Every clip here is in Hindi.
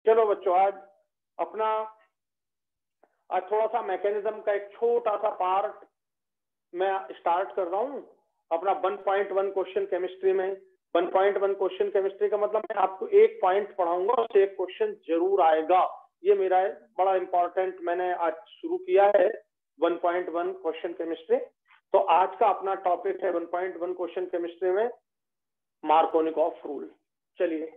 चलो बच्चों, आज थोड़ा सा मैकेनिज्म का एक छोटा सा पार्ट मैं स्टार्ट कर रहा हूँ अपना 1.1 क्वेश्चन केमिस्ट्री में। 1.1 क्वेश्चन केमिस्ट्री का मतलब मैं आपको एक पॉइंट पढ़ाऊंगा, उससे एक क्वेश्चन जरूर आएगा। ये मेरा बड़ा इंपॉर्टेंट मैंने आज शुरू किया है 1.1 क्वेश्चन केमिस्ट्री। तो आज का अपना टॉपिक है 1.1 क्वेश्चन केमिस्ट्री में मार्कोनिकॉफ रूल। चलिए,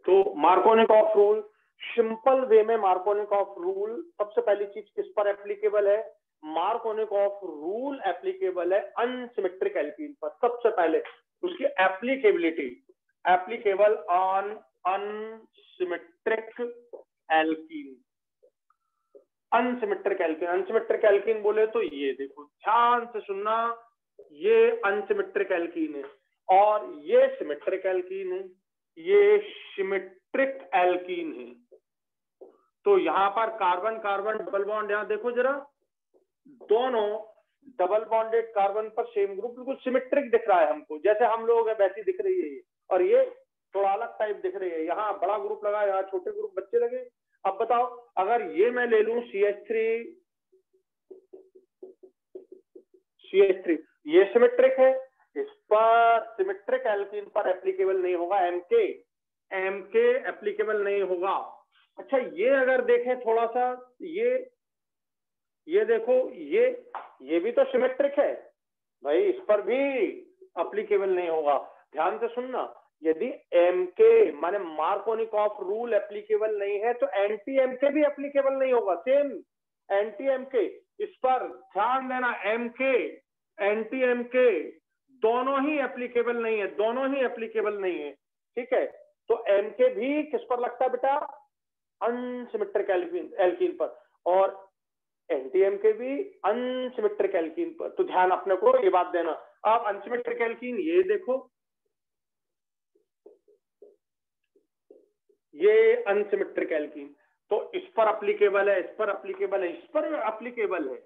तो मार्कोनिकॉफ रूल, सिंपल वे में मार्कोनिकॉफ रूल सबसे पहली चीज किस पर एप्लीकेबल है? मार्कोनिकॉफ रूल एप्लीकेबल है अनसिमेट्रिक एल्कीन पर। सबसे पहले उसकी applicability, applicable on unsymmetric alkene. Unsymmetric alkene, unsymmetric alkene बोले तो ये देखो, ध्यान से सुनना, ये अनसिमेट्रिक एल्कीन है और ये सिमेट्रिक एल्कीन है, ये सिमेट्रिक एल्कीन है। तो यहां पर कार्बन कार्बन डबल बॉन्ड, यहां देखो जरा, दोनों डबल बॉन्डेड कार्बन पर सेम ग्रुप बिल्कुल सिमेट्रिक दिख रहा है हमको, जैसे हम लोग है वैसी दिख रही है ये, और ये थोड़ा अलग टाइप दिख रही है। यहाँ बड़ा ग्रुप लगा, यहाँ छोटे ग्रुप बच्चे लगे। अब बताओ, अगर ये मैं ले लूं CH3, ये सिमेट्रिक है, इस पर सिमेट्रिक एल्कीन पर एप्लीकेबल नहीं होगा एमके एप्लीकेबल नहीं होगा। अच्छा, ये अगर देखें थोड़ा सा, ये देखो, ये भी तो सिमेट्रिक है भाई, इस पर भी एप्लीकेबल नहीं होगा। ध्यान से सुनना, यदि एमके माने मार्कोनिकॉफ रूल एप्लीकेबल नहीं है तो एंटी एमके भी एप्लीकेबल नहीं होगा। सेम एंटी एमके, इस पर ध्यान देना, एमके एंटी एमके दोनों ही एप्लीकेबल नहीं है, दोनों ही एप्लीकेबल नहीं है। ठीक है, तो एमके भी किस पर लगता है बेटा? अनसिमेट्रिक एल्कीन पर, और एंटी एमके भी अनसिमेट्रिक एल्कीन पर। तो ध्यान अपने को ये बात देना। अब अनसिमेट्रिक एल्कीन, ये देखो, ये अनसिमेट्रिक एल्कीन, तो इस पर एप्लीकेबल है, इस पर एप्लीकेबल है, इस पर एप्लीकेबल है,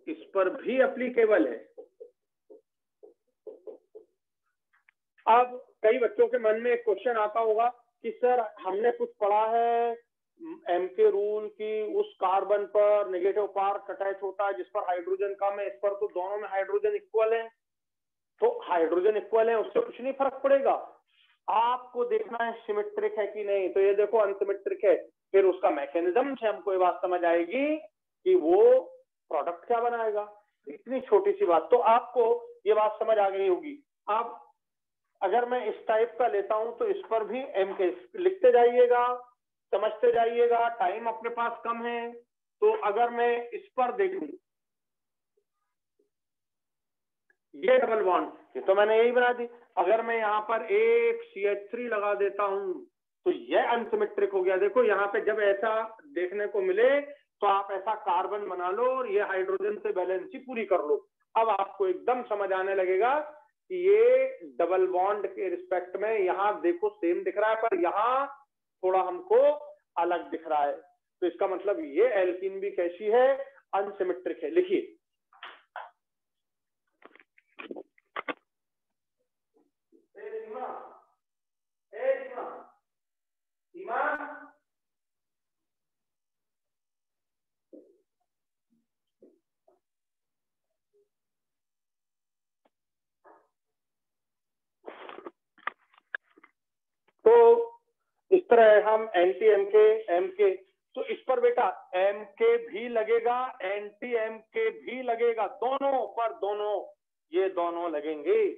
इस पर भी एप्लीकेबल है। अब कई बच्चों के मन में एक क्वेश्चन आता होगा कि सर हमने कुछ पढ़ा है एमके रूल की, उस कार्बन पर नेगेटिव पार्ट अटैच होता है जिस पर हाइड्रोजन कम है, इस पर तो दोनों में हाइड्रोजन इक्वल है, तो हाइड्रोजन इक्वल है, उससे कुछ नहीं फर्क पड़ेगा। आपको देखना है सिमेट्रिक है कि नहीं। तो ये देखो अनसिमेट्रिक है, फिर उसका मैकेनिज्म से हमको ये बात समझ आएगी कि वो प्रोडक्ट क्या बनाएगा। इतनी छोटी सी बात, तो आपको ये बात समझ आ गई होगी। अब अगर मैं इस टाइप का लेता हूं तो इस पर भी एमके लिखते जाइएगा, समझते जाइएगा, टाइम अपने पास कम है। तो अगर मैं इस पर देखूं, ये डबल बॉन्ड, ये तो मैंने यही बना दी। अगर मैं यहाँ पर एक CH3 लगा देता हूं तो यह अनसिमेट्रिक हो गया। देखो यहाँ पे जब ऐसा देखने को मिले तो आप ऐसा कार्बन बना लो और ये हाइड्रोजन से बैलेंसी पूरी कर लो। अब आपको एकदम समझ आने लगेगा कि ये डबल बॉन्ड के रिस्पेक्ट में यहाँ देखो सेम दिख रहा है, पर यहाँ थोड़ा हमको अलग दिख रहा है। तो इसका मतलब ये एल्कीन भी कैसी है? अनसिमेट्रिक है। लिखिए, तो इस तरह हम एंटी एमके, तो इस पर बेटा एमके भी लगेगा, एंटी एमके भी लगेगा, दोनों पर ये दोनों लगेंगे।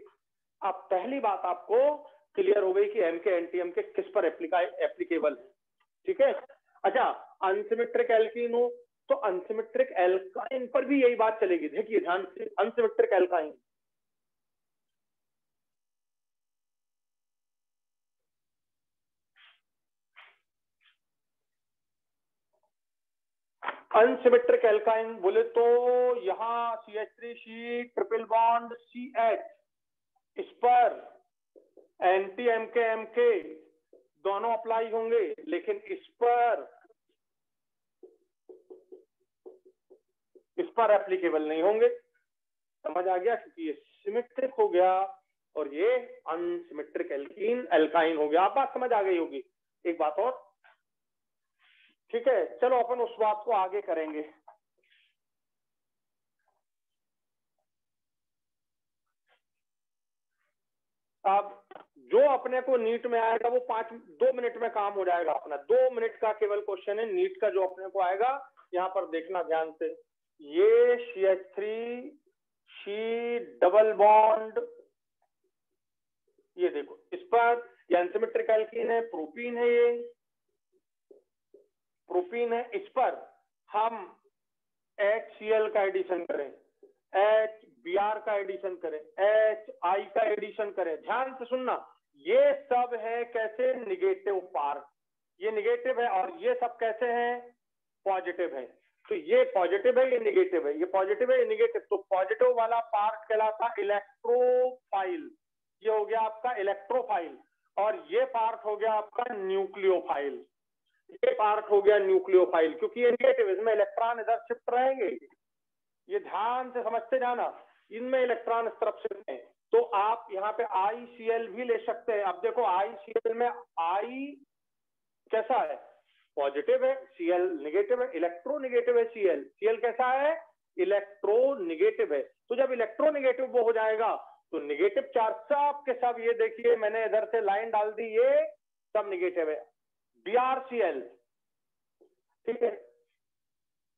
अब पहली बात आपको क्लियर हो गई कि एमके एंटी एमके किस पर एप्लीकेबल है। ठीक है, अच्छा, अनसिमेट्रिक एल्कीन हो तो अनसिमेट्रिक एल्काइन पर भी यही बात चलेगी। देखिए ध्यान से, अनसिमेट्रिक एल्काइन, अनसिमेट्रिक एल्काइन बोले तो यहाँ CH3 ट्रिपल बॉन्ड CH, इस पर एंटी एमके दोनों अप्लाई होंगे, लेकिन इस पर पर एप्लीकेबल नहीं होंगे। समझ आ गया? क्योंकि ये सिमेट्रिक हो गया और ये अनसिमेट्रिक एल्कीन एल्काइन हो गया। आप बात समझ आ गई होगी। एक बात और, ठीक है, चलो अपन उस बात को आगे करेंगे। अब जो अपने को नीट में आएगा वो 2 मिनट में काम हो जाएगा अपना। 2 मिनट का केवल क्वेश्चन है नीट का जो अपने को आएगा। यहाँ पर देखना ध्यान से, ये CH3 शी डबल बॉन्ड, ये देखो इस पर ये अनसिमेट्रिक एल्कीन है, प्रोपीन है, ये प्रोपीन है। इस पर हम HCl का एडिशन करें, HBr का एडिशन करें, HI का एडिशन करें। ध्यान से सुनना, ये सब है कैसे? Negative part. ये निगेटिव है और ये सब कैसे हैं? पॉजिटिव है। तो ये पॉजिटिव है, ये निगेटिव है, ये पॉजिटिव है, ये निगेटिव। तो पॉजिटिव वाला पार्ट कहलाता इलेक्ट्रोफाइल, ये हो गया आपका इलेक्ट्रोफाइल। और ये पार्ट हो गया आपका न्यूक्लियोफाइल, ये पार्ट हो गया न्यूक्लियोफाइल। क्योंकि ये निगेटिव, इसमें इलेक्ट्रॉन इधर शिफ्ट रहेंगे। ये ध्यान से समझते जाना, इनमें इलेक्ट्रॉन इस तरफ शिफ्ट है। तो आप यहाँ पे ICl भी ले सकते हैं। अब देखो ICl में I कैसा है? पॉजिटिव है, Cl निगेटिव है, इलेक्ट्रोनिगेटिव है Cl। Cl कैसा है? इलेक्ट्रोनिगेटिव है। तो जब इलेक्ट्रोनिगेटिव वो हो जाएगा तो निगेटिव चार्ज सब के सब, ये देखिए मैंने इधर से लाइन डाल दी, ये सब निगेटिव है। BrCl, ठीक है,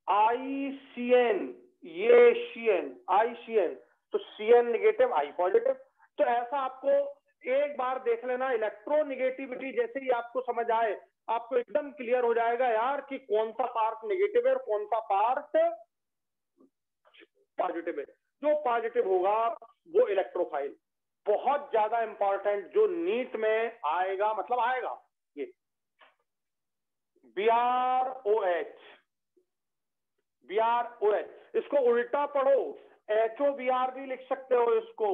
ICN, ये CN, ICN, तो CN निगेटिव, I पॉजिटिव। तो ऐसा आपको एक बार देख लेना। इलेक्ट्रोनिगेटिविटी जैसे ही आपको समझ आए, आपको एकदम क्लियर हो जाएगा यार कि कौन सा पार्ट नेगेटिव है और कौन सा पार्ट पॉजिटिव है। जो पॉजिटिव होगा वो इलेक्ट्रोफाइल। बहुत ज्यादा इंपॉर्टेंट, जो नीट में आएगा, मतलब आएगा ये BrOH, BrOH। इसको उल्टा पढ़ो, HOBr भी लिख सकते हो इसको,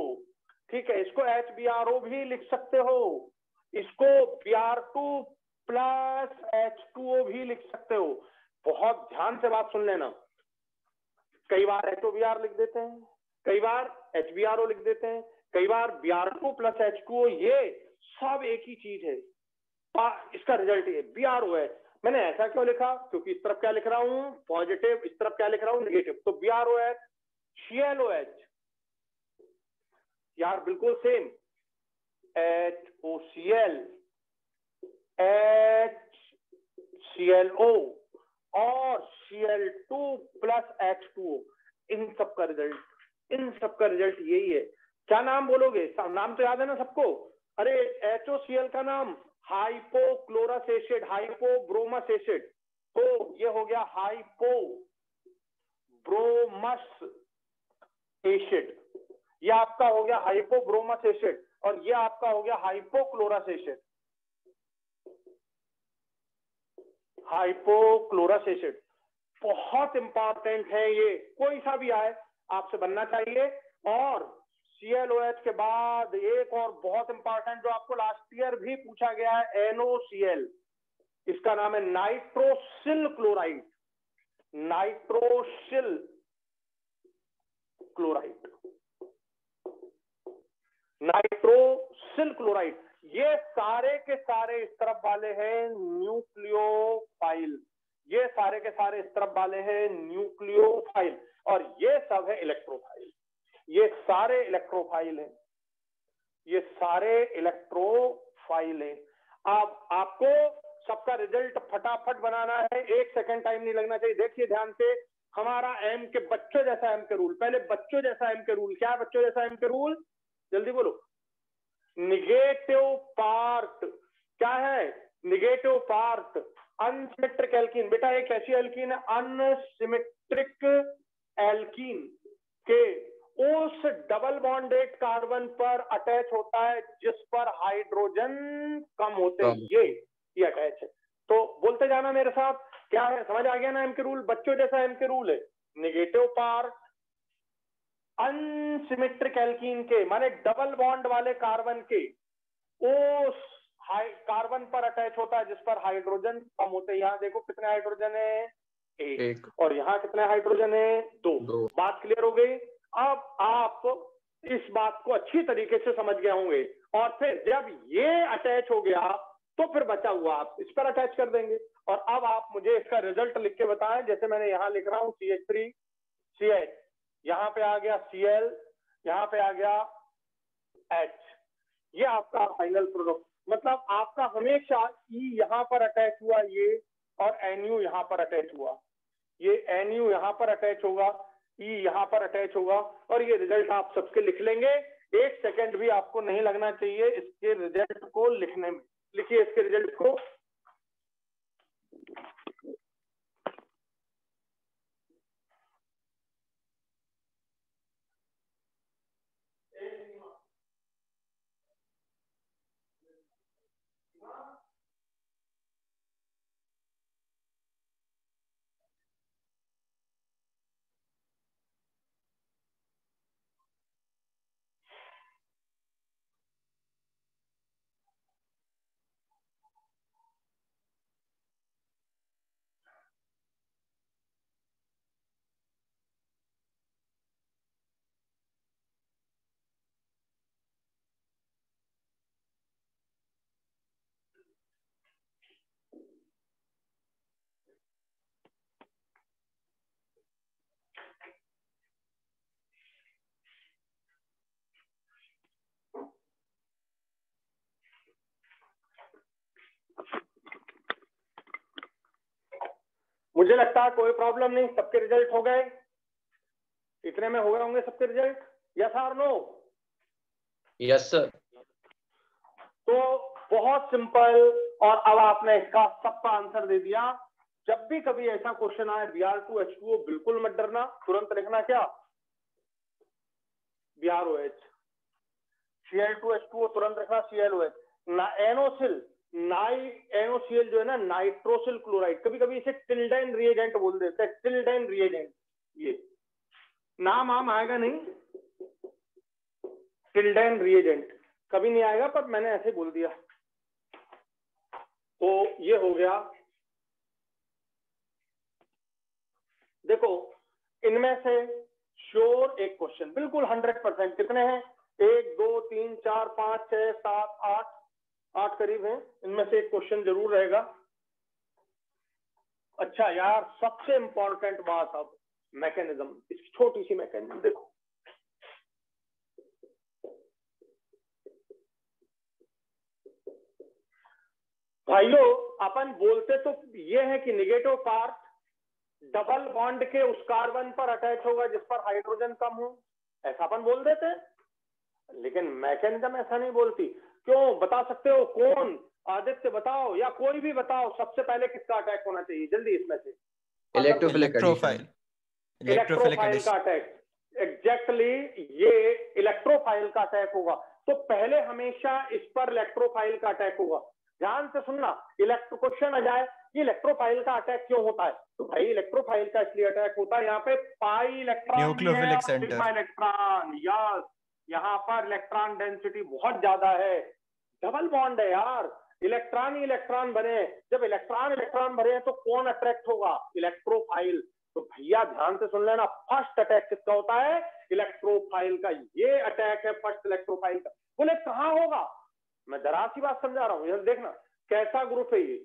ठीक है, इसको HBrO भी लिख सकते हो, इसको Br2 प्लस H2O भी लिख सकते हो। बहुत ध्यान से बात सुन लेना, कई बार HOBr लिख देते हैं, कई बार HBrO लिख देते हैं, कई बार Br2 प्लस H2O, ये सब एक ही चीज है। इसका रिजल्ट ये BrOH। मैंने ऐसा क्यों लिखा? क्योंकि इस तरफ क्या लिख रहा हूं? पॉजिटिव, इस तरफ क्या लिख रहा हूं? नेगेटिव। तो BrOH, ClOH, यार बिल्कुल सेम, HOCl, HClO और Cl2 प्लस H2O। इन सब का रिजल्ट यही है। क्या नाम बोलोगे? नाम तो याद है ना सबको? अरे HOCl का नाम हाइपोक्लोरस एसिड, हाइपोब्रोमस एसिड, तो ये हो गया हाइपोब्रोमस एसिड। ये आपका हो गया हाइपोब्रोमस एसिड और ये आपका हो गया हाइपोक्लोरस एसिड, हाइपोक्लोरस एसिड। बहुत इंपॉर्टेंट है ये, कोई सा भी आए आपसे बनना चाहिए। और ClOH के बाद एक और बहुत इंपॉर्टेंट जो आपको लास्ट ईयर भी पूछा गया है, NOCl। इसका नाम है nitrosyl chloride, nitrosyl chloride, nitrosyl chloride. ये सारे के सारे इस तरफ वाले हैं न्यूक्लियोफाइल, ये सारे के सारे इस तरफ वाले हैं न्यूक्लियोफाइल, और ये सब है इलेक्ट्रोफाइल। ये सारे इलेक्ट्रोफाइल हैं, ये सारे इलेक्ट्रोफाइल हैं। अब आपको सबका रिजल्ट फटाफट बनाना है, 1 सेकंड टाइम नहीं लगना चाहिए। देखिए ध्यान से, हमारा एम के बच्चों जैसा एम के रूल, पहले बच्चों जैसा एम के रूल, क्या है बच्चों जैसा एम के रूल? जल्दी बोलो। निगेटिव पार्ट क्या है? Negative part unsymmetric alkene. बेटा एक ऐसी एल्कीन है, अनसिमेट्रिक एल्कीन के उस डबल बॉन्डेड कार्बन पर अटैच होता है जिस पर हाइड्रोजन कम होते हैं, ये अटैच है। तो बोलते जाना मेरे साथ, क्या है? समझ आ गया ना एम के रूल? बच्चों जैसा एम के रूल है, निगेटिव पार्ट अनसिमेट्रिक एल्कीन के, माने डबल बॉन्ड वाले कार्बन के उस कार्बन पर अटैच होता है जिस पर हाइड्रोजन कम होते हैं। यहां देखो कितने हाइड्रोजन है? एक। और यहाँ कितने हाइड्रोजन है? दो। बात क्लियर हो गई? अब आप इस बात को अच्छी तरीके से समझ गए होंगे, और फिर जब ये अटैच हो गया तो फिर बचा हुआ आप इस पर अटैच कर देंगे। और अब आप मुझे इसका रिजल्ट लिख के बताएं। जैसे मैंने यहाँ लिख रहा हूँ CH3 CH, यहाँ पे आ गया Cl, यहाँ पे आ गया H, ये आपका फाइनल प्रोडक्ट। मतलब आपका हमेशा E यहाँ पर अटैच हुआ ये, और NU यहाँ पर अटैच हुआ, ये NU यहाँ पर अटैच होगा, E यहाँ पर अटैच होगा, और ये रिजल्ट आप सबके लिख लेंगे। 1 सेकंड भी आपको नहीं लगना चाहिए इसके रिजल्ट को लिखने में। लिखिए इसके रिजल्ट को। मुझे लगता है कोई प्रॉब्लम नहीं, सबके रिजल्ट हो गए, इतने में हो गए होंगे सबके रिजल्ट। यस और नो? Yes sir. तो बहुत सिंपल, और अब आपने इसका सबका आंसर दे दिया। जब भी कभी ऐसा क्वेश्चन आए Br2H2O, बिल्कुल मत डरना, तुरंत लिखना क्या? BrOH। Cl2H2O तुरंत रखना ClOH। NOCl, NOCl जो है ना, नाइट्रोसिल क्लोराइड, कभी कभी इसे टिल्डेन रिएजेंट बोल देते हैं, टिल्डेन रिएजेंट। ये नाम आएगा नहीं, टिल्डेन रिएजेंट कभी नहीं आएगा, पर मैंने ऐसे बोल दिया। तो ये हो गया। देखो इनमें से श्योर एक क्वेश्चन बिल्कुल 100%, कितने हैं? 1 2 3 4 5 6 7 8 करीब हैं, इनमें से एक क्वेश्चन जरूर रहेगा। अच्छा यार, सबसे इंपॉर्टेंट बात अब मैकेनिज्म, इसकी छोटी सी मैकेनिज्म देखो। भाइयों अपन बोलते तो ये है कि निगेटिव पार्ट डबल बॉन्ड के उस कार्बन पर अटैच होगा जिस पर हाइड्रोजन कम हो, ऐसा अपन बोल देते हैं, लेकिन मैकेनिज्म ऐसा नहीं बोलती। क्यों? बता सकते हो? कौन? आदित्य बताओ, या कोई भी बताओ, सबसे पहले किसका अटैक होना चाहिए जल्दी इसमें से? इलेक्ट्रोफाइल का अटैक। एग्जैक्टली, ये इलेक्ट्रोफाइल का अटैक होगा। तो पहले हमेशा इस पर इलेक्ट्रोफाइल का अटैक होगा। ध्यान से सुनना, क्वेश्चन आ जाए कि इलेक्ट्रोफाइल का अटैक क्यों होता है, तो भाई इलेक्ट्रोफाइल का इसलिए अटैक होता है, यहाँ पे पाई इलेक्ट्रॉन इलेक्ट्रॉन, यस, यहाँ पर इलेक्ट्रॉन डेंसिटी बहुत ज्यादा है, डबल बॉन्ड है यार, इलेक्ट्रॉन ही इलेक्ट्रॉन बने। जब इलेक्ट्रॉन भरे तो कौन अट्रैक्ट होगा? इलेक्ट्रोफाइल। तो भैया ध्यान से सुन लेना, फर्स्ट अटैक किसका होता है? इलेक्ट्रोफाइल का। ये अटैक है फर्स्ट इलेक्ट्रोफाइल का। बोले कहाँ होगा? मैं जरा सी बात समझा रहा हूँ, ये देखना कैसा ग्रुप है ये,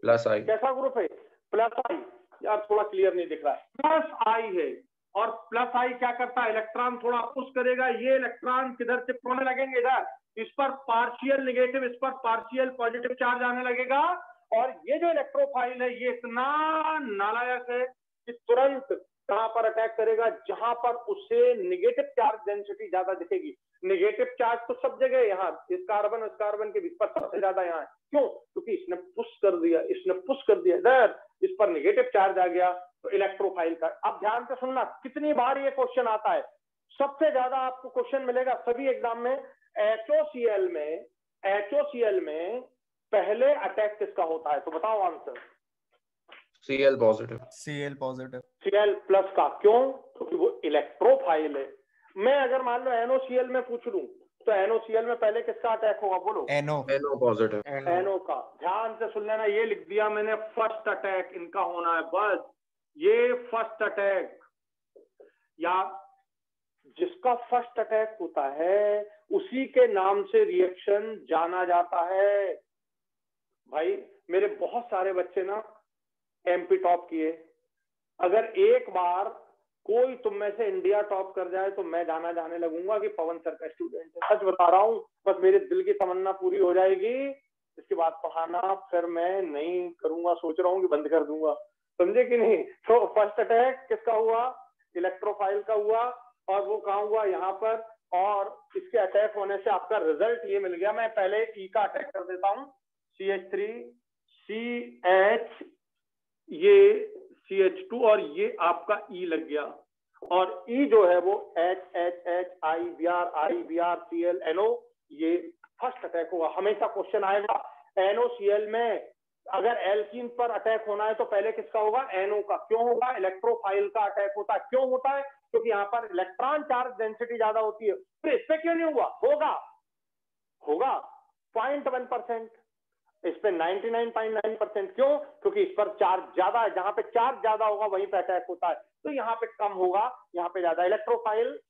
प्लस आई। कैसा ग्रुप है? प्लस आई। यार थोड़ा क्लियर नहीं दिख रहा है, प्लस आई है, और प्लस आई क्या करता है? इलेक्ट्रॉन थोड़ा पुश करेगा, ये इलेक्ट्रॉन किधर शिफ्ट होने लगेंगे? इधर, इस पर पार्शियल नेगेटिव, इस पर पार्शियल पॉजिटिव चार्ज आने लगेगा। और ये जो इलेक्ट्रोफाइल है ये इतना नालायक है कि तुरंत कहां पर अटैक करेगा? जहां पर उसे नेगेटिव चार्ज डेंसिटी ज्यादा दिखेगी। नेगेटिव चार्ज तो सब जगह है, यहाँ इस कार्बन के बीच पर सबसे ज्यादा यहाँ है। क्यों? क्योंकि इसने पुश कर दिया इधर, इस पर नेगेटिव चार्ज आ गया, तो इलेक्ट्रोफाइल का। अब ध्यान से सुनना, कितनी बार ये क्वेश्चन आता है, सबसे ज्यादा आपको क्वेश्चन मिलेगा सभी एग्जाम में। HOCl में पहले अटैक किसका होता है? तो बताओ answer. Cl positive. Cl plus का। क्यों? क्योंकि वो इलेक्ट्रोफाइल है। मैं अगर मान लो NOCl में पूछ लूं तो NOCl में पहले किसका अटैक होगा, बोलो? NO positive. NO का। ध्यान से सुन लेना, ये लिख दिया मैंने, फर्स्ट अटैक इनका होना है, बस ये फर्स्ट अटैक, या जिसका फर्स्ट अटैक होता है उसी के नाम से रिएक्शन जाना जाता है। भाई मेरे बहुत सारे बच्चे ना MP टॉप किए, अगर एक बार कोई तुम में से इंडिया टॉप कर जाए तो मैं जाने लगूंगा कि पवन सर का स्टूडेंट है। सच बता रहा हूं, बस मेरे दिल की तमन्ना पूरी हो जाएगी, इसके बाद पढ़ाना फिर मैं नहीं करूंगा, सोच रहा हूँ कि बंद कर दूंगा, समझे कि नहीं? तो फर्स्ट अटैक किसका हुआ? इलेक्ट्रोफाइल का हुआ, और वो कहाँ हुआ? यहाँ पर। और इसके अटैक होने से आपका रिजल्ट ये मिल गया। मैं पहले ई का अटैक कर देता हूँ, CH3CH, ये CH2 और ये आपका E लग गया, और E जो है वो HHH IBr Cl NO, ये फर्स्ट अटैक होगा। हमेशा क्वेश्चन आएगा NOCl में अगर एल्कीन पर अटैक होना है तो पहले किसका होगा? NO का। क्यों होगा? इलेक्ट्रोफाइल का अटैक होता है। क्यों होता है? क्योंकि यहाँ पर इलेक्ट्रॉन चार्ज डेंसिटी ज्यादा होती है। फिर इस पे क्यों नहीं हुआ? होगा 0.1%, इस पे 99.9%। क्यों? क्योंकि इस पर चार्ज ज्यादा है, जहां पे चार्ज ज्यादा होगा वहीं पे अटैक होता है, तो यहाँ पे कम होगा, यहाँ पे ज्यादा। इलेक्ट्रोफाइल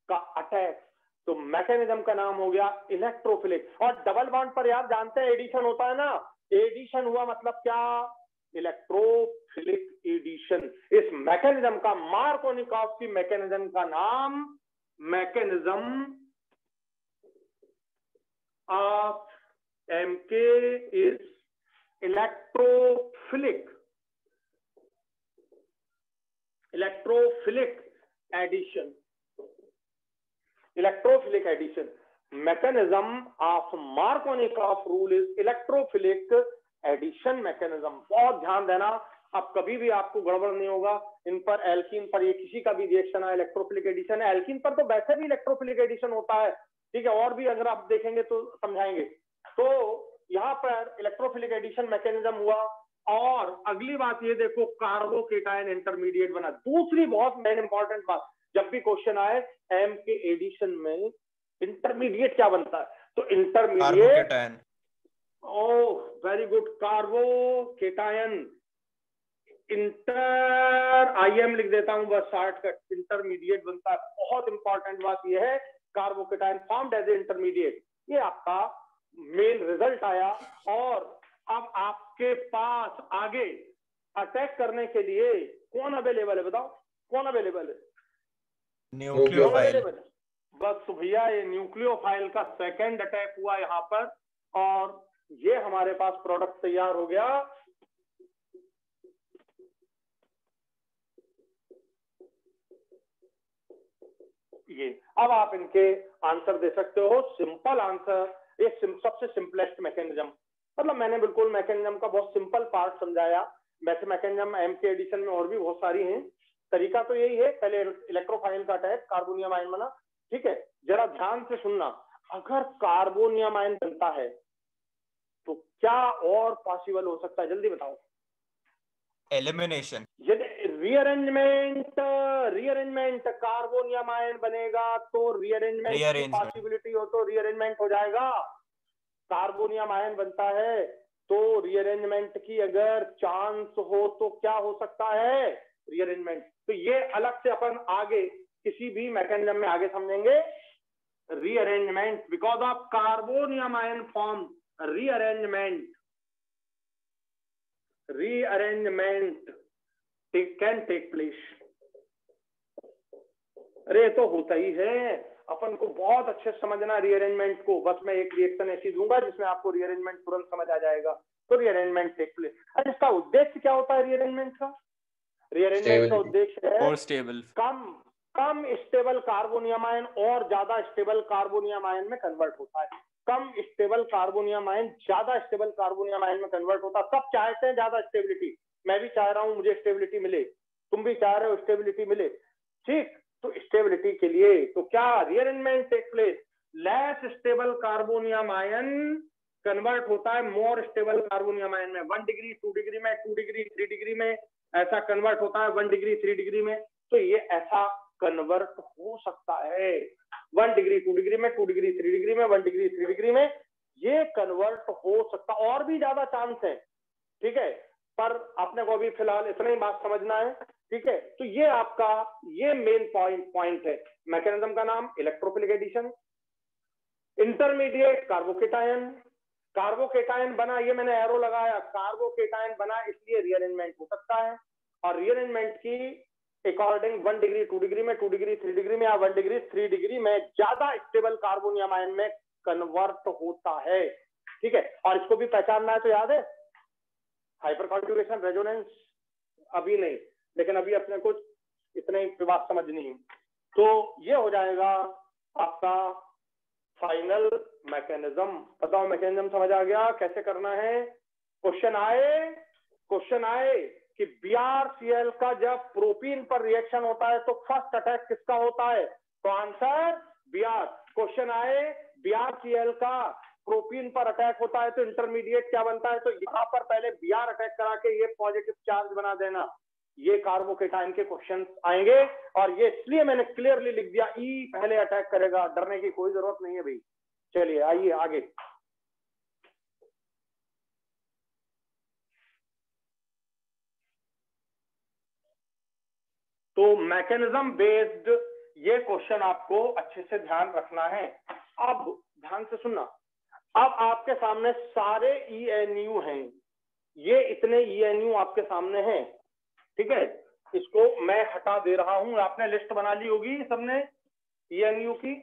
का अटैक, तो मैकेनिज्म का नाम हो गया इलेक्ट्रोफिलिक। और डबल बॉन्ड पर यार जानते हैं एडिशन होता है ना, एडिशन हुआ मतलब क्या? Electrophilic addition. इस मैकेनिज्म का, मार्कोनिकॉफ की मैकेनिज्म का नाम mechanism of MK is electrophilic addition. Electrophilic addition. Mechanism of Markovnikov rule is electrophilic addition mechanism. बहुत ध्यान देना, अब कभी भी आपको गड़बड़ नहीं होगा। इन पर एल्कीन पर ये किसी का भी रिएक्शन है, इलेक्ट्रोफिलिक एडिशन है। एल्कीन पर तो वैसे भी इलेक्ट्रोफिलिक एडिशन होता है, ठीक है, और भी अगर आप देखेंगे तो समझाएंगे। तो यहाँ पर इलेक्ट्रोफिलिक एडिशन मैकेनिज्म हुआ। और अगली बात ये देखो, कार्बोकेटायन इंटरमीडिएट बना। दूसरी बहुत मेन इंपॉर्टेंट बात, जब भी क्वेश्चन आए M के एडिशन में इंटरमीडिएट क्या बनता है, तो intermediate, oh very good, carbocation inter IM लिख देता हूं बस, शॉर्टकट, इंटरमीडिएट बनता है। बहुत इंपॉर्टेंट बात यह है, carbocation formed as a intermediate. ये आपका मेन रिजल्ट आया। और अब आपके पास आगे अटैक करने के लिए कौन अवेलेबल है? बताओ कौन अवेलेबल है? न्यूक्लियोफाइल। बस तो भैया ये न्यूक्लियोफाइल का सेकंड अटैक हुआ यहाँ पर, और ये हमारे पास प्रोडक्ट तैयार हो गया। ये अब आप इनके आंसर दे सकते हो। सिंपल आंसर, ये सबसे सिंपलेस्ट मैकेनिज्म, मतलब मैंने बिल्कुल मैकेनिज्म का बहुत सिंपल पार्ट समझाया। वैसे मैकेनिज्म M के एडिशन में और भी बहुत सारी हैं, तरीका तो यही है। पहले इलेक्ट्रोफाइल का अटैक, कार्बोनियम आयन बना, ठीक है। जरा ध्यान से सुनना, अगर कार्बोनियम आयन बनता है तो क्या और पॉसिबल हो सकता है, जल्दी बताओ? एलिमिनेशन। यदि रीअरेंजमेंट कार्बोनियम आयन बनेगा तो रीअरेंजमेंट की पॉसिबिलिटी हो तो रीअरेंजमेंट हो जाएगा। कार्बोनियम आयन बनता है तो रीअरेंजमेंट की अगर चांस हो तो क्या हो सकता है? रीअरेंजमेंट। तो ये अलग से अपन आगे किसी भी मैकेनिज्म में आगे समझेंगे। Rearrangement, because of carbonium ion form, rearrangement can take place. अरे तो होता ही है, अपन को बहुत अच्छे समझना रीअरेंजमेंट को। बस मैं एक रिएक्शन ऐसी दूंगा जिसमें आपको रीअरेंजमेंट तुरंत समझ आ जाएगा। तो रीअरेंजमेंट टेक प्लेस। अच्छा, इसका उद्देश्य क्या होता है रीअरेंजमेंट का? रीअरेंजमेंट का उद्देश्य है कम स्टेबल कार्बोनियम आयन और ज्यादा स्टेबल कार्बोनियम आयन में कन्वर्ट होता है। कम स्टेबल कार्बोनियम आयन ज्यादा स्टेबल कार्बोनियम आयन में कन्वर्ट होता है। सब चाहते हैं ज्यादा स्टेबिलिटी, मैं भी चाह रहा हूं मुझे स्टेबिलिटी मिले, तुम भी चाह रहे हो स्टेबिलिटी मिले, ठीक। तो स्टेबिलिटी के लिए तो क्या rearrangement take place, less stable carbonium ion convert होता है मोर स्टेबल कार्बोनियम आयन में। 1 डिग्री 2 डिग्री में, 2 डिग्री 3 डिग्री में ऐसा कन्वर्ट होता है, 1 डिग्री 3 डिग्री में। तो ये ऐसा कन्वर्ट हो सकता है। 1 डिग्री 2 डिग्री में, 2 डिग्री 3 डिग्री में, 1 डिग्री 3 डिग्री में, ये कन्वर्ट हो सकता, और भी ज्यादा चांस है, ठीक है, पर अपने को अभी फिलहाल इतना ही बात समझना है, ठीक है। तो ये आपका ये मेन पॉइंट है। मैकेनिज्म का नाम electrophilic addition. Intermediate carbocation, carbocation बना, ये मैंने एरो लगाया, कार्बोकेटायन बना इसलिए रीअरेंजमेंट हो सकता है, और रीअरेंजमेंट की अकॉर्डिंग 1 डिग्री 2 डिग्री में, 2 डिग्री 3 डिग्री में, या 1 डिग्री 3 डिग्री में ज्यादा स्टेबल कार्बोनियम आयन में कन्वर्ट होता है, ठीक है। और इसको भी पहचानना है तो याद है हाइपर कॉन्जुगेशन, रेजोनेंस, अभी नहीं, लेकिन अभी अपने को इतने ही बात समझनी है। तो ये हो जाएगा आपका फाइनल मैकेनिज्म। बताओ मैकेनिज्म समझ आ गया, कैसे करना है। क्वेश्चन आए कि BrCl का जब प्रोपीन पर रिएक्शन होता है तो फर्स्ट अटैक किसका होता है, तो आंसर Br। क्वेश्चन आए BrCl का प्रोपीन पर अटैक होता है तो इंटरमीडिएट क्या बनता है, तो यहाँ पर पहले Br अटैक करा के ये पॉजिटिव चार्ज बना देना। ये कार्बोकेटायन के क्वेश्चंस आएंगे, और ये इसलिए मैंने क्लियरली लिख दिया E पहले अटैक करेगा, डरने की कोई जरूरत नहीं है भाई। चलिए आइए आगे। तो मैकेनिज्म बेस्ड ये क्वेश्चन आपको अच्छे से ध्यान रखना है। अब ध्यान से सुनना, अब आपके सामने सारे ENU हैं, ये इतने ENU आपके सामने हैं, ठीक है। इसको मैं हटा दे रहा हूं, आपने लिस्ट बना ली होगी सबने ENU की।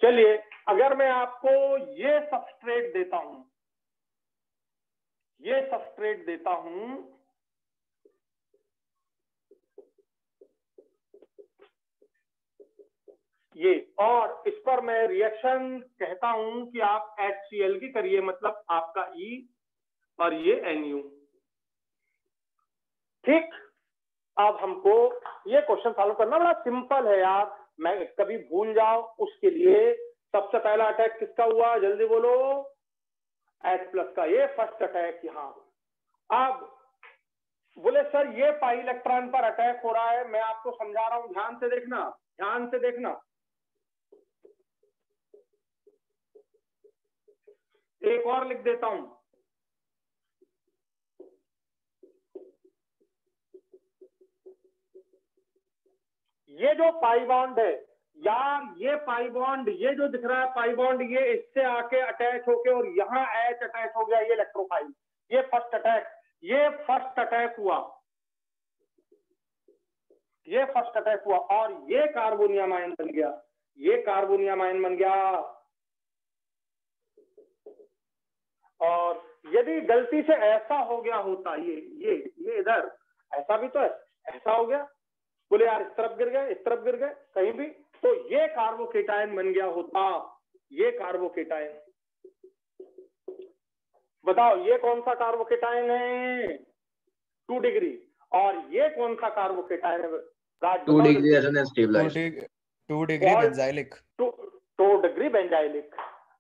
चलिए अगर मैं आपको ये सबस्ट्रेट देता हूं, ये सबस्ट्रेट देता हूं, ये, और इस पर मैं रिएक्शन कहता हूं कि आप HCl की करिए, मतलब आपका E और ये NU, ठीक। अब हमको ये क्वेश्चन सॉल्व करना बड़ा सिंपल है यार, मैं कभी भूल जाओ उसके लिए। सबसे पहला अटैक किसका हुआ, जल्दी बोलो, H+ का, ये फर्स्ट अटैक यहाँ। अब बोले सर ये पाई इलेक्ट्रॉन पर अटैक हो रहा है, मैं आपको समझा रहा हूं, ध्यान से देखना, ध्यान से देखना। एक और लिख देता हूं, ये जो पाई बॉन्ड है यार, ये पाई बॉन्ड, ये जो दिख रहा है पाई बॉन्ड, ये इससे आके अटैच होके और यहाँ H अटैच हो गया, ये इलेक्ट्रोफाइल, ये फर्स्ट अटैक, ये फर्स्ट अटैक हुआ, ये फर्स्ट अटैक हुआ, और ये कार्बोनियम आयन बन गया, ये कार्बोनियम आयन बन गया। और यदि गलती से ऐसा हो गया होता, ये इधर ऐसा भी तो है, ऐसा हो गया, बोले यार इस तरफ गिर गए, इस तरफ गिर गए, कहीं भी, तो ये कार्बोकेटायन बन गया होता, ये कार्बोकेटायन। बताओ ये कौन सा कार्बोकेटायन है, 2 डिग्री, और ये कौन सा कार्बोकेटायन है, 2 degree resonance stabilized, 2 degree benzylic, 2 degree benzylic,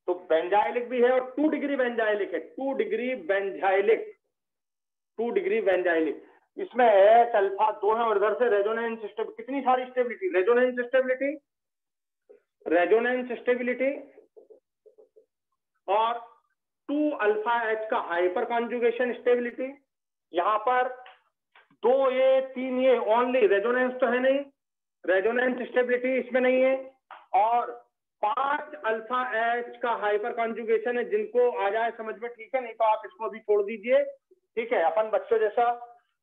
तो बेंजाइलिक भी है और 2 डिग्री बेंजाइलिक है, 2 डिग्री बेंजाइलिक, 2 डिग्री बेंजाइलिक। इसमें H अल्फा 2 है, और इधर से रेजोनेंस स्टेबिलिटी, कितनी सारी stability, resonance stability, resonance stability, और 2 अल्फा H का हाइपर कॉन्जुगेशन स्टेबिलिटी। यहाँ पर 2 ये 3 ये ओनली, रेजोनेंस तो है नहीं, रेजोनेंस स्टेबिलिटी इसमें नहीं है, और 5 अल्फा H का हाइपर कॉन्जुगेशन है। जिनको आ जाए समझ में ठीक है, नहीं तो आप इसको भी छोड़ दीजिए, ठीक है, अपन बच्चों जैसा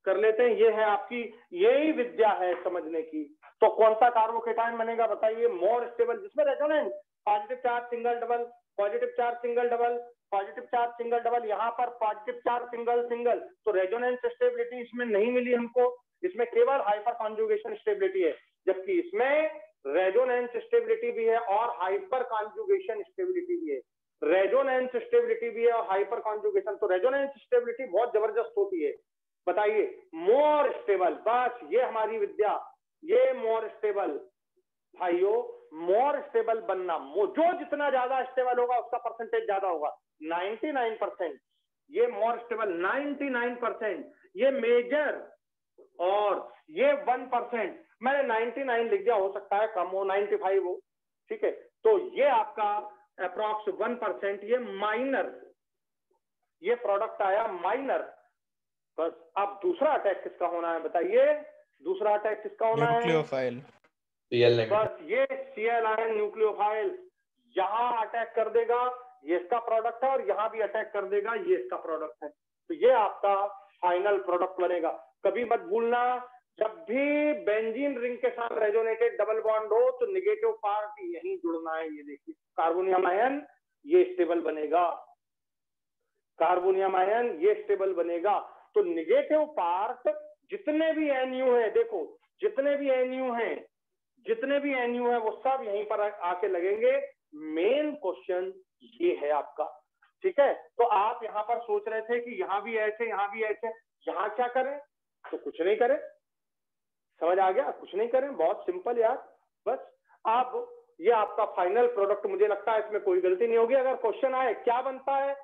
कर लेते हैं। ये है आपकी, यही विद्या है समझने की। तो कौन सा कार्बोकेटायन बनेगा बताइए, मोर स्टेबल, जिसमें resonance, positive charge single double, positive charge single double, positive charge single double, यहाँ पर पॉजिटिव चार्ज सिंगल सिंगल, तो रेजोनेंस स्टेबिलिटी इसमें नहीं मिली हमको, इसमें केवल हाइपर कॉन्जुगेशन स्टेबिलिटी है, जबकि इसमें रेजोनेंस स्टेबिलिटी भी है और हाइपर कॉन्जुगेशन स्टेबिलिटी भी है, रेजोनेंस स्टेबिलिटी भी है और हाइपर कॉन्जुगेशन। तो रेजोनेंस स्टेबिलिटी बहुत जबरदस्त होती है। बताइए मोर स्टेबल, बस ये हमारी विद्या, ये मोर स्टेबल भाइयों, मोर स्टेबल बनना, जो जितना ज्यादा स्टेबल होगा उसका परसेंटेज ज्यादा होगा। 99%, ये मोर स्टेबल 99%, ये मेजर, और ये 1%। मैंने 99 लिख दिया, हो सकता है कम हो, 95 हो, ठीक है। तो ये आपका अप्रॉक्स 1%, ये माइनर, ये प्रोडक्ट आया माइनर। बस अब दूसरा अटैक किसका होना है बताइए, दूसरा अटैक किसका होना है? न्यूक्लियोफाइल। बस ये Cl आयन न्यूक्लियोफाइल यहां अटैक कर देगा, ये इसका प्रोडक्ट है, और यहां भी अटैक कर देगा, ये इसका प्रोडक्ट है। तो ये आपका फाइनल प्रोडक्ट बनेगा। कभी मत भूलना, जब भी बेंजीन रिंग के साथ रेजोनेटेड डबल बॉन्ड हो तो नेगेटिव पार्ट यहीं जुड़ना है। ये देखिए कार्बोनियम आयन ये स्टेबल बनेगा, कार्बोनियम आयन ये स्टेबल बनेगा। तो नेगेटिव पार्ट जितने भी NU है, देखो जितने भी NU हैं, जितने भी NU है वो सब यहीं पर आके लगेंगे। मेन क्वेश्चन ये है आपका, ठीक है। तो आप यहाँ पर सोच रहे थे कि यहाँ भी H है, यहाँ भी H है, यहाँ क्या करें? तो कुछ नहीं करें, समझ आ गया? कुछ नहीं करें, बहुत सिंपल यार। बस अब ये आपका फाइनल प्रोडक्ट, मुझे लगता है इसमें कोई गलती नहीं होगी। अगर क्वेश्चन आए क्या बनता है,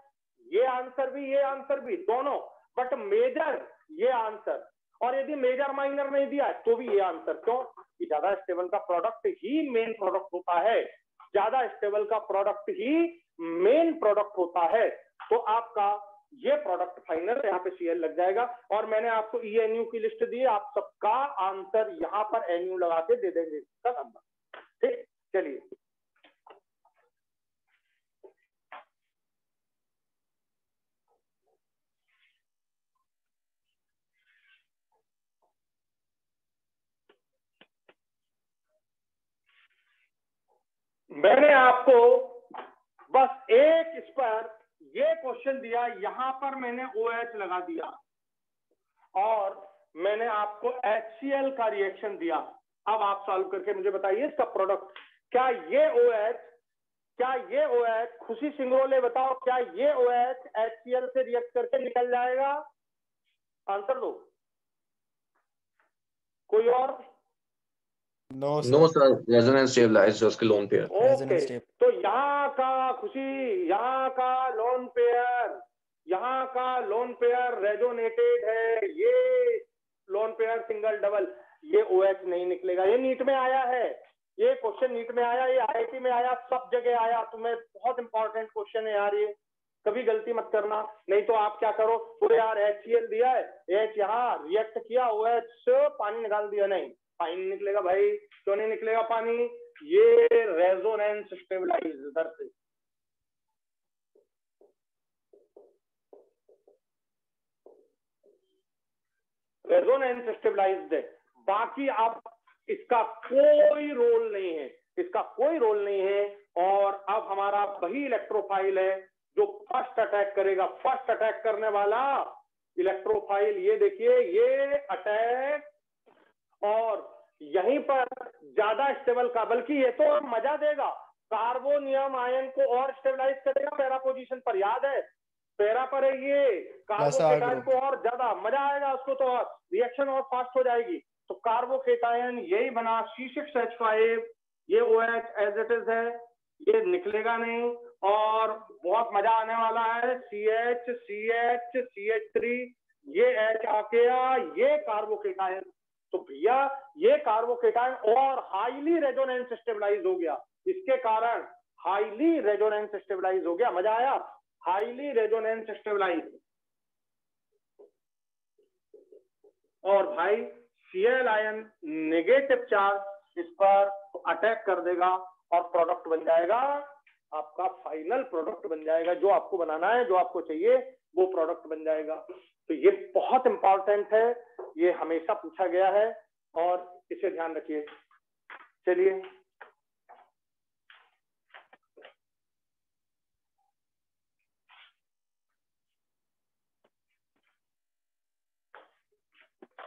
ये आंसर भी ये आंसर भी दोनों, बट मेजर ये आंसर, और यदि मेजर माइनर नहीं दिया तो भी ये आंसर। क्यों? ज्यादा स्टेबल का प्रोडक्ट ही मेन प्रोडक्ट होता है, ज्यादा स्टेबल का प्रोडक्ट ही मेन प्रोडक्ट होता है। तो आपका ये प्रोडक्ट फाइनल यहाँ पे Cl लग जाएगा। और मैंने आपको ENU की लिस्ट दी, आप सबका आंसर यहाँ पर NU लगा के दे देंगे, ठीक। चलिए मैंने आपको बस एक इस पर ये क्वेश्चन दिया, यहां पर मैंने OH लगा दिया और मैंने आपको HCl का रिएक्शन दिया। अब आप सॉल्व करके मुझे बताइए इसका प्रोडक्ट, क्या ये OH खुशी सिंगरोले बताओ, क्या ये OH HCl से रिएक्ट करके निकल जाएगा? आंसर दो कोई और। No sir, resonance stabilized just lone pair. Okay, तो यहाँ का खुशी, यहाँ का लोन पेयर, यहाँ का लोन पेयर रेजोनेटेड है, ये लोन पेयर सिंगल डबल, ये OH नहीं निकलेगा। ये नीट में आया है, ये क्वेश्चन नीट में आया, ये IIT में आया, सब जगह आया। तुम्हें बहुत इंपॉर्टेंट क्वेश्चन है यार, ये कभी गलती मत करना। नहीं तो आप क्या करो, तो यार HCl दिया है, H यहाँ रिएक्ट किया, OH से पानी निकाल दिया, नहीं पानी निकलेगा भाई। क्यों नहीं निकलेगा पानी? ये रेजोनेंस स्टेबलाइज इधर से, रेजोनेंस स्टेबलाइज्ड है। बाकी आप इसका कोई रोल नहीं है, इसका कोई रोल नहीं है। और अब हमारा वही इलेक्ट्रोफाइल है जो फर्स्ट अटैक करेगा। फर्स्ट अटैक करने वाला इलेक्ट्रोफाइल, ये देखिए ये अटैक, और यहीं पर ज्यादा स्टेबल का, बल्कि ये तो मजा देगा, कार्बोनियम आयन को और स्टेबलाइज करेगा पैरा पोजीशन पर। याद है पैरा पर है ये, कार्बोकेटायन को और ज्यादा मजा आएगा उसको, तो रिएक्शन और फास्ट हो जाएगी। तो कार्बोकेटायन यही बना C6H5, ये OH एज इट इज है, ये निकलेगा नहीं, और बहुत मजा आने वाला है। CH CH CH3, ये H आके ये कार्बोकेटायन। तो भैया ये कार्बोकेटायन और हाईली रेजोनेंस स्टेबलाइज हो गया, इसके कारण हाईली रेजोनेंस स्टेबलाइज हो गया। मजा आया? Highly resonance stabilize. और भाई Cl आयन नेगेटिव चार्ज इस पर अटैक कर देगा और प्रोडक्ट बन जाएगा, आपका फाइनल प्रोडक्ट बन जाएगा। जो आपको बनाना है, जो आपको चाहिए वो प्रोडक्ट बन जाएगा। तो ये बहुत इंपॉर्टेंट है, ये हमेशा पूछा गया है और इसे ध्यान रखिए। चलिए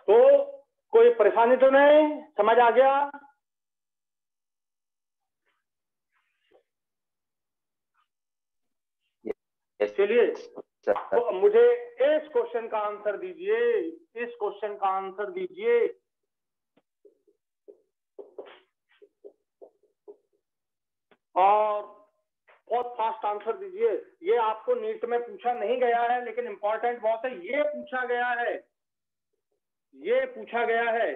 तो कोई परेशानी तो नहीं, समझ आ गया? चलिए तो मुझे इस क्वेश्चन का आंसर दीजिए, इस क्वेश्चन का आंसर दीजिए। और बहुत फास्ट आंसर दीजिए। ये आपको नीट में पूछा नहीं गया है लेकिन इंपॉर्टेंट बहुत है। ये पूछा गया है, ये पूछा गया है।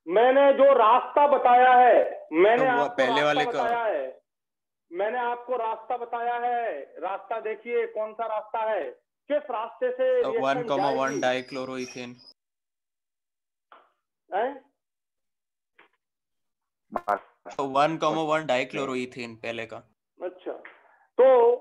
मैंने जो रास्ता बताया है, मैंने तो वो आपको पहले रास्ता वाले का बताया है, मैंने आपको रास्ता बताया है। रास्ता देखिए कौन सा रास्ता है, किस रास्ते से रिएक्शन 1,1 जाएगी। डाइक्लोरोइथेन। हैं? 1,1 डाइक्लोरोइथेन पहले का। अच्छा, तो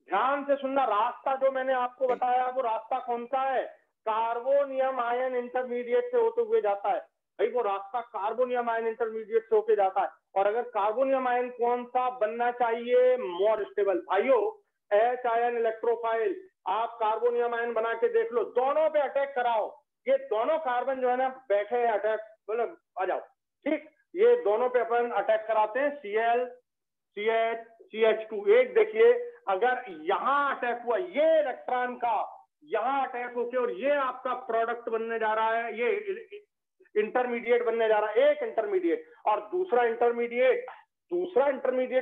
ध्यान से सुनना। रास्ता जो मैंने आपको बताया वो रास्ता कौन सा है? कार्बोनियम आयन इंटरमीडिएट से होते हुए जाता है। भाई वो रास्ता कार्बोनियम आयन इंटरमीडिएट से होके जाता है। और अगर कार्बोनियम आयन कौन सा बनना चाहिए? More stable. भाइयों, एच आयन इलेक्ट्रोफाइल, आप कार्बोनियम आयन बना के देख लो, दोनों पे अटैक कराओ। ये दोनों कार्बन जो है ना बैठे हैं अटैक, मतलब आ जाओ, ठीक। ये दोनों पे अपन अटैक कराते हैं, Cl CH CH2। एक देखिए, अगर यहाँ अटैक हुआ, ये इलेक्ट्रॉन का यहाँ अटैक होके और ये आपका प्रोडक्ट बनने जा रहा है, ये इंटरमीडिएट बनने जा रहा है, एक इंटरमीडिएट। और दूसरा इंटरमीडिएट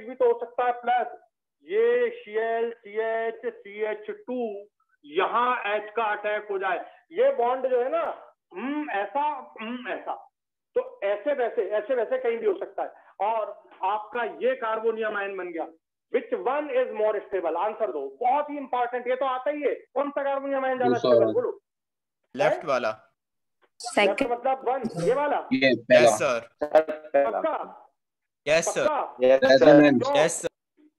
भी तो हो सकता है प्लस। ये Cl CH CH2, यहाँ H का अटैक हो जाए, ये बॉन्ड जो है ना ऐसा ऐसा, तो ऐसे वैसे कहीं भी हो सकता है। और आपका ये कार्बोनियम आयन बन गया। Which one is more stable? Answer दो, बहुत ही इंपॉर्टेंट, ये तो आता ही है। कौन सा कार्बोनियम आयन ज्यादा स्टेबल? बोलो। लेफ्ट वाला। लेफ्ट मतलब वन, ये वाला। ये पहला। Yes sir. पक्का? Yes sir. पक्का? रेजोनेंस। क्यों? Yes sir.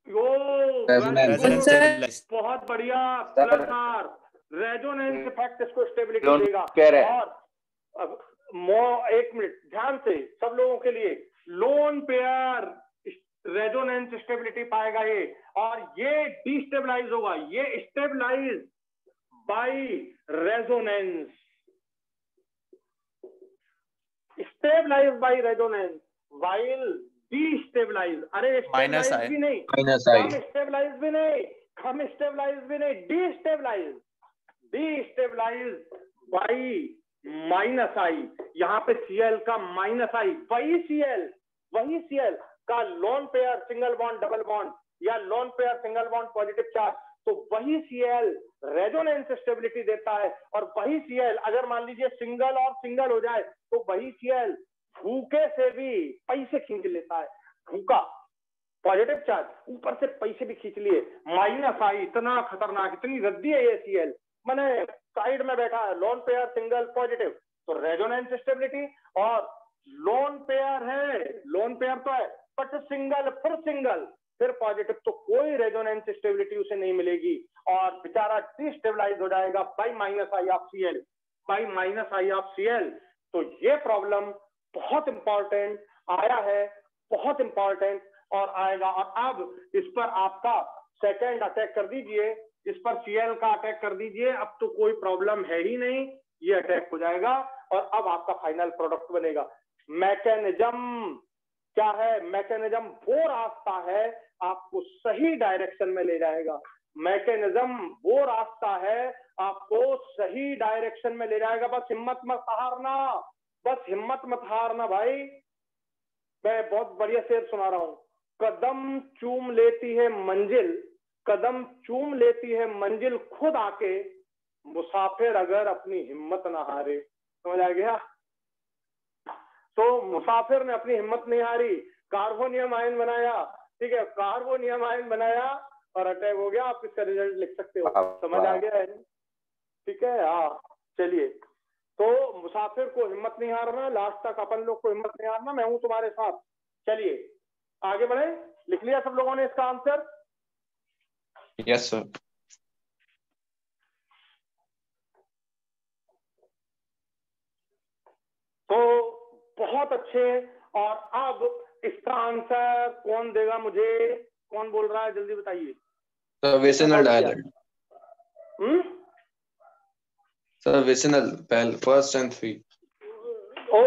यो, रेजोनेंस। Resonance stabilise. बहुत बढ़िया, प्लस आर। रेजोनेंस इफेक्ट इसको स्टेबिलिटी लोन देगा। पेयर है। और अब एक मिनट ध्यान से सब लोगों के लिए, लोन पेयर रेजोनेंस स्टेबिलिटी पाएगा ये, और ये डिस्टेबलाइज होगा, ये stabilize by resonance, stabilize by resonance while destabilize. अरे स्टेबलाइज भी नहीं, कम स्टेबलाइज भी नहीं, कम स्टेबलाइज भी नहीं, डिस्टेबलाइज बाय माइनस आई। यहाँ पे Cl का माइनस आई, वही Cl का lone pair single bond double bond, या lone pair single bond positive charge, तो वही Cl रेजोनेंस स्टेबिलिटी देता है। और वही Cl अगर मान लीजिए सिंगल और सिंगल हो जाए, तो वही Cl भूखे से भी पैसे खींच लेता है। भूखा पॉजिटिव चार्ज ऊपर से पैसे भी खींच लिए। माइनस आई, इतना खतरनाक, इतनी रद्दी है ये Cl, मैंने साइड में बैठा है, लोन पेयर सिंगल पॉजिटिव, तो रेजोनेंस स्टेबिलिटी। और लोन पेयर है, लोन पेयर तो है बट सिंगल, फिर पॉजिटिव, तो कोई रेजोनेंस स्टेबिलिटी उसे नहीं मिलेगी और बेचारा डिस्टेबलाइज हो जाएगा bye minus I of Cl, bye minus I of Cl। तो ये प्रॉब्लम बहुत इंपॉर्टेंट आया है, बहुत इंपॉर्टेंट और आएगा। और अब इस पर आपका सेकेंड अटैक कर दीजिए, इस पर Cl का अटैक कर दीजिए, अब तो कोई प्रॉब्लम है ही नहीं, ये अटैक हो जाएगा और अब आपका फाइनल प्रोडक्ट बनेगा। मैकेनिज्म क्या है? मैकेनिज्म वो रास्ता है आपको सही डायरेक्शन में ले जाएगा। मैकेनिज्म वो रास्ता है आपको सही डायरेक्शन में ले जाएगा। बस हिम्मत मत हारना, बस हिम्मत मत हारना भाई। मैं बहुत बढ़िया शेर सुना रहा हूं। कदम चूम लेती है मंजिल, कदम चूम लेती है मंजिल खुद आके, मुसाफिर अगर अपनी हिम्मत ना हारे। समझ आ गया? तो मुसाफिर ने अपनी हिम्मत नहीं हारी, कार्बोनियम आयन बनाया, ठीक है, कार्बोनियम आयन बनाया और अटैक हो गया। आप इसका रिजल्ट लिख सकते हो। समझ आ गया है? ठीक है, हाँ। चलिए, तो मुसाफिर को हिम्मत नहीं हारना, लास्ट तक अपन लोग को हिम्मत नहीं हारना, मैं हूं तुम्हारे साथ। चलिए आगे बढ़े। लिख लिया सब लोगों ने इसका आंसर? Yes sir. तो बहुत अच्छे। और अब इसका आंसर कौन देगा मुझे? कौन बोल रहा है, जल्दी बताइए। Sir vicinal dilate. Sir vicinal पहले फर्स्ट एंड 3। ओ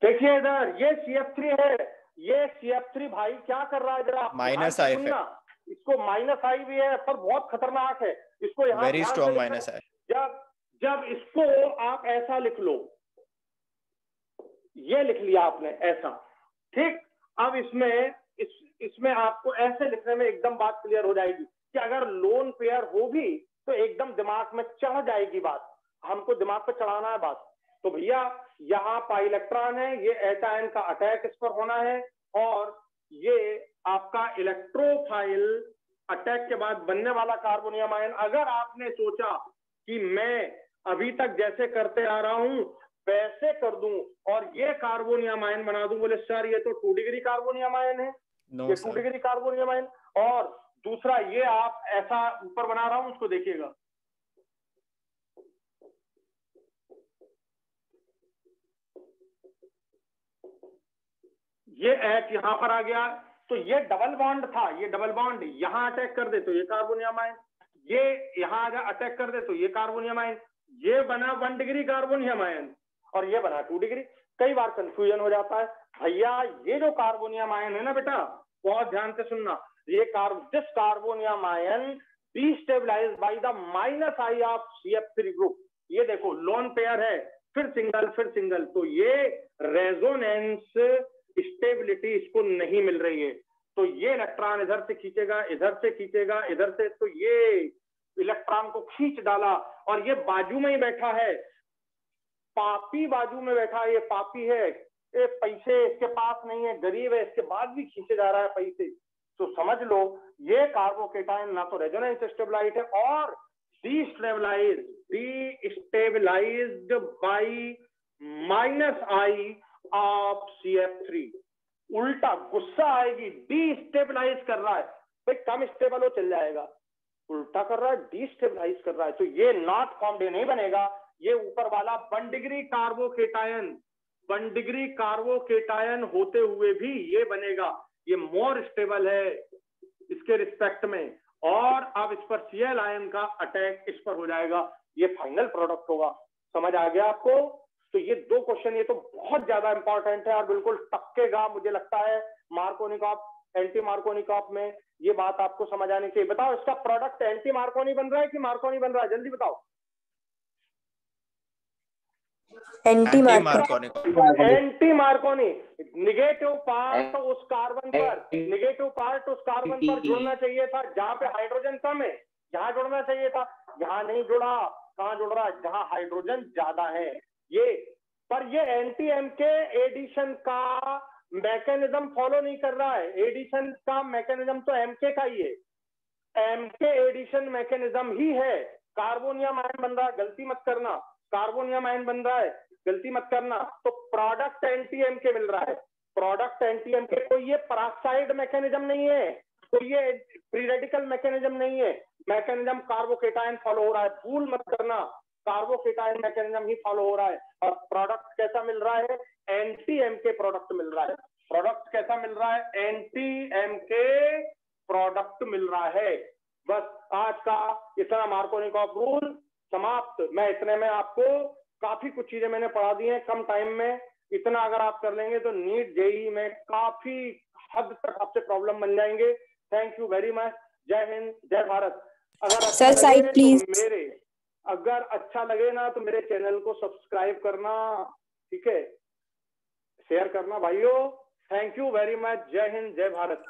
देखिए इधर, ये CF3 है, ये CF3 भाई क्या कर रहा है जरा माइनस आई है, इसको माइनस आई भी है पर बहुत खतरनाक है। इसको यहाँ वेरी स्ट्रॉन्ग माइनस आई। जब इसको आप ऐसा लिख लो, ये लिख लिया आपने ऐसा, ठीक। अब इसमें आपको ऐसे लिखने में एकदम बात क्लियर हो जाएगी कि अगर लोन पेयर हो भी तो एकदम दिमाग में चढ़ जाएगी बात, हमको दिमाग पे चढ़ाना है बात। तो भैया यहाँ पाई इलेक्ट्रॉन है, ये एच आयन का अटैक इस पर होना है, और ये आपका इलेक्ट्रोफाइल अटैक के बाद बनने वाला कार्बोनियम आयन। अगर आपने सोचा कि मैं अभी तक जैसे करते आ रहा हूं वैसे कर दूं और ये कार्बोनियम आयन बना दूं, बोले सर ये तो 2 डिग्री कार्बोनियम आयन है, ये 2 डिग्री कार्बोनियम आयन। और दूसरा ये आप ऐसा ऊपर बना रहा हूं, उसको देखिएगा, ये एच यहां पर आ गया, तो ये डबल बॉन्ड था, ये डबल बॉन्ड यहां अटैक कर दे तो ये कार्बोनियम आयन, ये यहां अगर अटैक कर दे तो ये कार्बोनियम आयन, ये बना 1 डिग्री कार्बोनियम आयन और ये बना 2 डिग्री। कई बार कंफ्यूजन हो जाता है। भैया ये जो कार्बोनियम आयन है ना बेटा, बहुत ध्यान से सुनना, ये this carbonium ion destabilised by the -I of CF3 group. ये देखो लोन पेयर है, फिर सिंगल, तो ये रेजोनेंस स्टेबिलिटी इसको नहीं मिल रही है, तो ये इलेक्ट्रॉन इधर से खींचेगा, इधर से खींचेगा, इधर से, तो ये इलेक्ट्रॉन को खींच डाला और ये बाजू में ही बैठा है, पापी बाजू में बैठा है, ये पापी है, ये पैसे इसके पास नहीं है, गरीब है, इसके बाद भी खींचे जा रहा है पैसे। तो समझ लो ये कार्बोकेटायन ना तो रेजोनेंस स्टेबलाइज्ड है और डिस्टेबलाइज्ड बाय -I ऑफ CF3। उल्टा गुस्सा आएगी, डिस्टेबलाइज कर रहा है, भाई कम स्टेबल हो चल जाएगा, उल्टा कर रहा है, डिस्टेबलाइज कर रहा है, तो ये नॉट फॉर्म्ड नहीं बनेगा। ये ऊपर वाला 1 डिग्री कार्बोकेटायन होते हुए भी ये बनेगा, ये मोर स्टेबल है इसके रिस्पेक्ट में, और अब इस पर Cl आयन का अटैक इस पर हो जाएगा, ये फाइनल प्रोडक्ट होगा। समझ आ गया आपको? तो ये 2 क्वेश्चन ये तो बहुत ज्यादा इंपॉर्टेंट है और बिल्कुल टपकेगा, मुझे लगता है मार्कोनिकॉप, एंटी मार्कोनिकॉप में ये बात आपको समझ आनी चाहिए। बताओ इसका प्रोडक्ट एंटी मार्कोनी बन रहा है कि मार्कोनी बन रहा है, जल्दी बताओ। Anti Markovnikov. Anti Markovnikov, negative part उस कार्बन पर जुड़ना चाहिए था जहां पे हाइड्रोजन कम है, यहां जुड़ना चाहिए था, यहां नहीं जुड़ा। कहां जुड़ रहा है? जहां हाइड्रोजन ज्यादा है। ये पर ये एंटी एमके एडिशन का मैकेनिज्म फॉलो नहीं कर रहा है। एडिशन का मैकेनिज्म तो एमके का ही है, एमके एडिशन मैकेनिज्म ही है। कार्बोनियम आयन बन रहा है, गलती मत करना, कार्बोनियम आयन बन रहा है, गलती मत करना, तो प्रोडक्ट एंटी एमके मिल रहा है, प्रोडक्ट एंटी एमके। कोई ये पराक्साइड मैकेनिज्म नहीं है, कोई ये फ्री रेडिकल मैकेनिज्म नहीं है, मैकेनिज्म कार्बोकेटायन फॉलो हो रहा है, भूल मत करना, कार्बोकेटायन मैकेनिज्म ही फॉलो हो रहा है। और प्रोडक्ट कैसा मिल रहा है? एंटी एमके प्रोडक्ट मिल रहा है। प्रोडक्ट कैसा मिल रहा है? एंटी एमके प्रोडक्ट मिल रहा है। बस आज का इतना मार्कोनिकॉफ रूल समाप्त। मैं इतने में आपको काफी कुछ चीजें मैंने पढ़ा दी हैं कम टाइम में। इतना अगर आप कर लेंगे तो नीट जेईई में काफी हद तक आपसे प्रॉब्लम बन जाएंगे। Thank you very much. जय हिंद, जय भारत। अगर अच्छा लगे तो अगर अच्छा लगे ना तो मेरे चैनल को सब्सक्राइब करना, ठीक है, शेयर करना भाइयों। Thank you very much. जय हिंद, जय भारत।